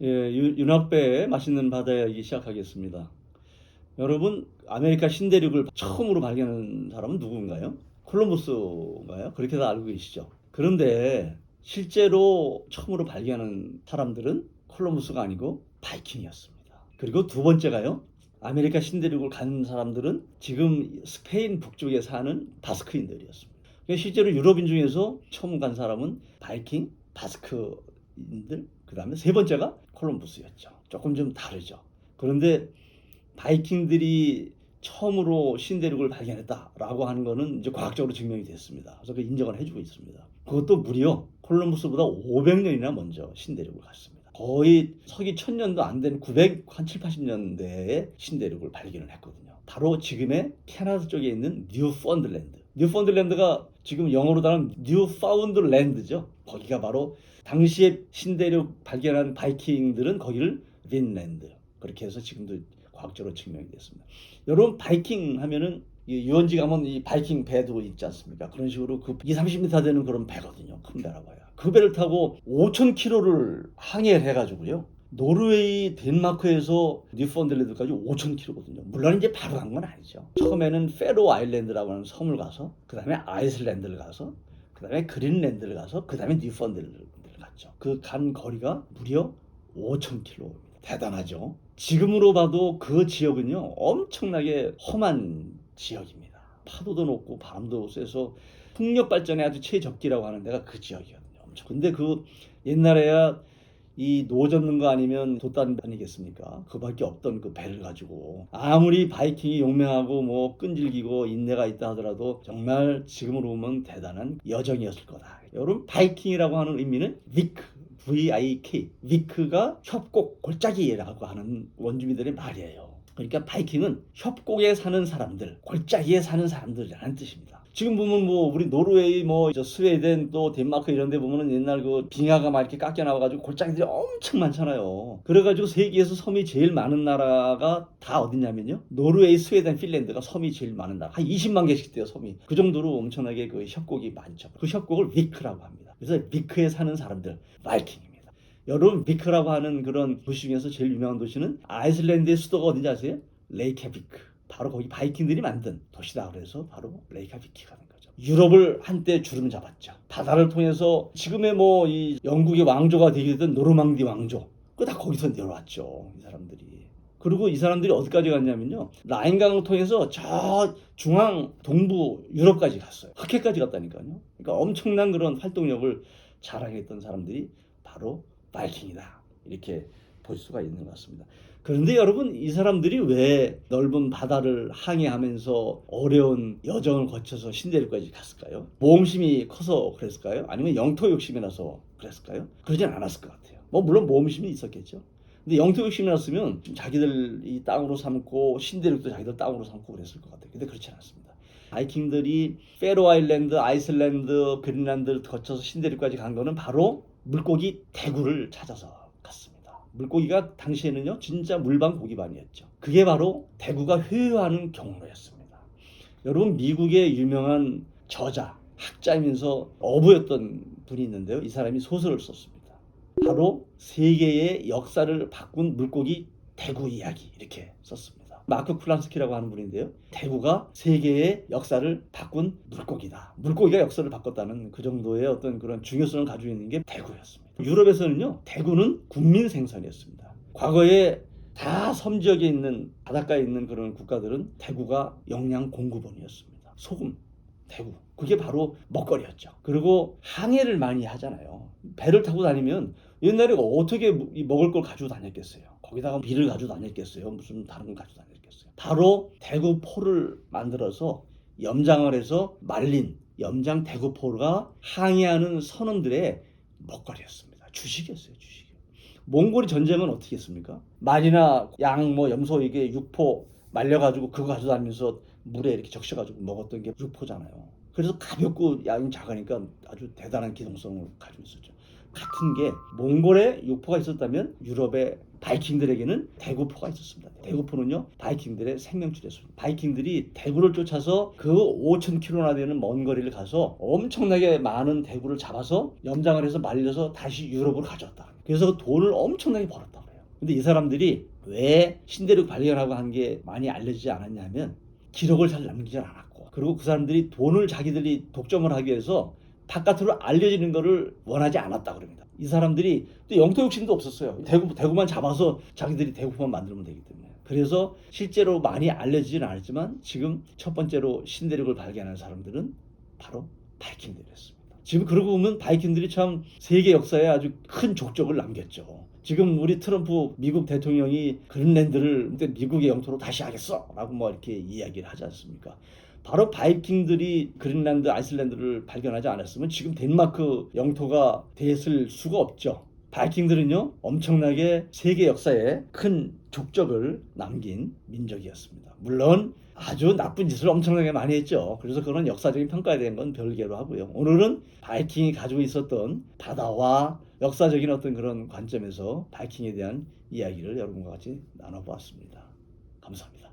예, 윤학배의 맛있는 바다 이야기 시작하겠습니다. 여러분, 아메리카 신대륙을 처음으로 발견한 사람은 누군가요? 콜럼버스인가요? 그렇게 다 알고 계시죠? 그런데 실제로 처음으로 발견한 사람들은 콜럼버스가 아니고 바이킹이었습니다. 그리고 두 번째가요. 아메리카 신대륙을 간 사람들은 지금 스페인 북쪽에 사는 바스크인들이었습니다. 그러니까 실제로 유럽인 중에서 처음 간 사람은 바이킹, 바스크인들, 그 다음에 세 번째가 콜럼버스였죠. 조금 좀 다르죠. 그런데 바이킹들이 처음으로 신대륙을 발견했다라고 하는 거는 이제 과학적으로 증명이 됐습니다. 그래서 그 인정을 해주고 있습니다. 그것도 무려 콜럼버스보다 500년이나 먼저 신대륙을 갔습니다. 거의 서기 1000년도 안 된 907, 80년대에 신대륙을 발견을 했거든요. 바로 지금의 캐나다 쪽에 있는 뉴펀들랜드. 뉴펀들랜드가 지금 영어로 따르면 뉴파운드랜드죠. 거기가 바로 당시에 신대륙 발견한 바이킹들은 거기를 빈랜드. 그렇게 해서 지금도 과학적으로 증명이 됐습니다. 여러분 바이킹 하면은 유원지 가면 이 바이킹 배도 있지 않습니까? 그런 식으로 그 2, 30m 되는 그런 배거든요. 큰 배라고 해요. 그 배를 타고 5,000km를 항해를 해가지고요. 노르웨이 덴마크에서 뉴펀들랜드까지 5,000km거든요. 물론 이제 바로 간 건 아니죠. 처음에는 페로 아일랜드라고 하는 섬을 가서 그 다음에 아이슬란드를 가서 그 다음에 그린랜드를 가서 그 다음에 뉴펀들랜드를 갔죠. 그 간 거리가 무려 5,000km. 대단하죠. 지금으로 봐도 그 지역은요 엄청나게 험한 지역입니다. 파도도 높고 바람도 세서 풍력 발전에 아주 최적기라고 하는 데가 그 지역이거든요. 엄청. 근데 그 옛날에야 이 노 젓는 거 아니면 돛단 아니겠습니까? 그밖에 없던 그 배를 가지고 아무리 바이킹이 용맹하고 뭐 끈질기고 인내가 있다 하더라도 정말 지금으로 보면 대단한 여정이었을 거다. 여러분 바이킹이라고 하는 의미는 위크, VIK, 위크가 협곡, 골짜기라고 하는 원주민들의 말이에요. 그러니까 바이킹은 협곡에 사는 사람들, 골짜기에 사는 사람들이라는 뜻입니다. 지금 보면 뭐 우리 노르웨이 뭐 스웨덴 또 덴마크 이런 데 보면은 옛날 그 빙하가 막 이렇게 깎여 나와가지고 골짜기들이 엄청 많잖아요. 그래가지고 세계에서 섬이 제일 많은 나라가 다 어디냐면요. 노르웨이, 스웨덴, 핀란드가 섬이 제일 많은 나라. 한 20만 개씩 돼요, 섬이. 그 정도로 엄청나게 그 협곡이 많죠. 그 협곡을 위크라고 합니다. 그래서 위크에 사는 사람들, 바이킹입니다. 여러분 위크라고 하는 그런 도시 중에서 제일 유명한 도시는 아이슬란드의 수도가 어딘지 아세요? 레이캬비크. 바로 거기 바이킹들이 만든 도시다. 그래서 바로 레이캬비크가 된 거죠. 유럽을 한때 주름 잡았죠. 바다를 통해서 지금의 뭐 이 영국의 왕조가 되게 된 노르망디 왕조. 그거 다 거기서 내려왔죠. 이 사람들이. 그리고 이 사람들이 어디까지 갔냐면요. 라인강을 통해서 저 중앙 동부 유럽까지 갔어요. 흑해까지 갔다니까요. 그러니까 엄청난 그런 활동력을 자랑했던 사람들이 바로 바이킹이다. 이렇게 볼 수가 있는 것 같습니다. 그런데 여러분 이 사람들이 왜 넓은 바다를 항해하면서 어려운 여정을 거쳐서 신대륙까지 갔을까요? 모험심이 커서 그랬을까요? 아니면 영토 욕심이 나서 그랬을까요? 그러진 않았을 것 같아요. 뭐 물론 모험심이 있었겠죠. 근데 영토 욕심이 났으면 자기들 이 땅으로 삼고 신대륙도 자기들 땅으로 삼고 그랬을 것 같아요. 근데 그렇지 않았습니다. 바이킹들이 페로 아일랜드, 아이슬란드, 그린란드를 거쳐서 신대륙까지 간 거는 바로 물고기 대구를 찾아서 갔습니다. 물고기가 당시에는요 진짜 물반 고기반이었죠. 그게 바로 대구가 회유하는 경로였습니다. 여러분 미국의 유명한 저자, 학자이면서 어부였던 분이 있는데요. 이 사람이 소설을 썼습니다. 바로 세계의 역사를 바꾼 물고기 대구 이야기 이렇게 썼습니다. 마크 플란스키라고 하는 분인데요. 대구가 세계의 역사를 바꾼 물고기다. 물고기가 역사를 바꿨다는 그 정도의 어떤 그런 중요성을 가지고 있는 게 대구였습니다. 유럽에서는요. 대구는 국민 생선이었습니다. 과거에 다 섬 지역에 있는 바닷가에 있는 그런 국가들은 대구가 영양 공급원이었습니다. 소금, 대구. 그게 바로 먹거리였죠. 그리고 항해를 많이 하잖아요. 배를 타고 다니면 옛날에 어떻게 먹을 걸 가지고 다녔겠어요. 거기다가 밀을 가지고 다녔겠어요. 무슨 다른 걸 가지고 다녔겠어요. 바로 대구포를 만들어서 염장을 해서 말린 염장 대구포가 항해하는 선원들의 먹거리였습니다. 주식이었어요. 주식. 몽골이 전쟁은 어떻게 했습니까? 말이나 양, 뭐 염소 이게 육포 말려가지고 그거 가지고 다니면서 물에 이렇게 적셔가지고 먹었던 게 육포잖아요. 그래서 가볍고 양이 작으니까 아주 대단한 기동성을 가지고 있었죠. 같은 게 몽골에 육포가 있었다면 유럽에 바이킹들에게는 대구포가 있었습니다. 대구포는요 바이킹들의 생명줄이었습니다. 바이킹들이 대구를 쫓아서 그 5,000km나 되는 먼 거리를 가서 엄청나게 많은 대구를 잡아서 염장을 해서 말려서 다시 유럽으로 가져왔다. 그래서 돈을 엄청나게 벌었다 그래요. 근데 이 사람들이 왜 신대륙 발견하고 한 게 많이 알려지지 않았냐면 기록을 잘 남기지 않았고, 그리고 그 사람들이 돈을 자기들이 독점을 하기 위해서 바깥으로 알려지는 것을 원하지 않았다 그럽니다. 이 사람들이 또 영토 욕심도 없었어요. 대구만 잡아서 자기들이 대구포만 만들면 되기 때문에. 그래서 실제로 많이 알려지지는 않았지만 지금 첫 번째로 신대륙을 발견한 사람들은 바로 바이킹들이었습니다. 지금 그러고 보면 바이킹들이 참 세계 역사에 아주 큰 족적을 남겼죠. 지금 우리 트럼프 미국 대통령이 그린랜드를 미국의 영토로 다시 하겠어 라고 뭐 이렇게 이야기를 하지 않습니까? 바로 바이킹들이 그린란드, 아이슬란드를 발견하지 않았으면 지금 덴마크 영토가 됐을 수가 없죠. 바이킹들은요 엄청나게 세계 역사에 큰 족적을 남긴 민족이었습니다. 물론 아주 나쁜 짓을 엄청나게 많이 했죠. 그래서 그런 역사적인 평가에 대한 건 별개로 하고요. 오늘은 바이킹이 가지고 있었던 바다와 역사적인 어떤 그런 관점에서 바이킹에 대한 이야기를 여러분과 같이 나눠보았습니다. 감사합니다.